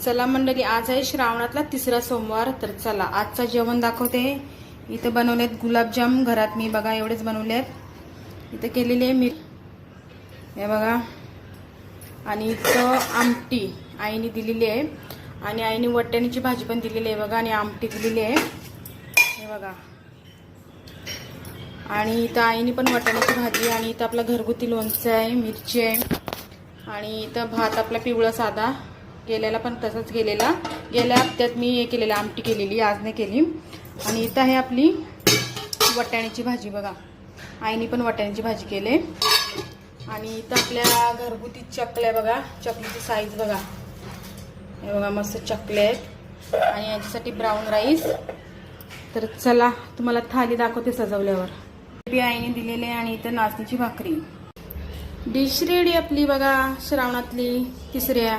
चला मंडळी, आज आहे श्रावणातला तिसरा सोमवार. तर चला आजचं जेवण दाखवते. इथं बनवलेत गुलाबजाम घरात मी, बघा एवढेच बनवलेत. इथं केलेली आहे मी, हे बघा. आणि इथं आमटी आईने दिलेली आहे, आणि आईने वट्याणीची भाजी पण दिलेली आहे बघा, आणि आमटी दिलेली आहे हे बघा. आणि इथं आईने पण वट्याणीची भाजी, आणि इथं आपलं घरगुती लोणचं आहे, मिरची आहे, आणि इथं भात आपला पिवळा साधा गेलेला, पण तसंच गेलेला. गेल्या हप्त्यात मी हे केलेलं, आमटी केलेली, आज नाही केली. आणि इथं आहे आपली वट्याणीची भाजी बघा, आईने पण वट्याणीची भाजी केली. आणि इथं आपल्या घरगुती चकल्या बघा, चकलीची साईज बघा, हे बघा मस्त चकले आहेत. आणि याच्यासाठी ब्राऊन राईस. तर चला तुम्हाला थाली दाखवते सजवल्यावर. आईने दिलेले. आणि इथं नाचणीची भाकरी. डिश रेडी आपली बघा, श्रावणातली तिसऱ्या.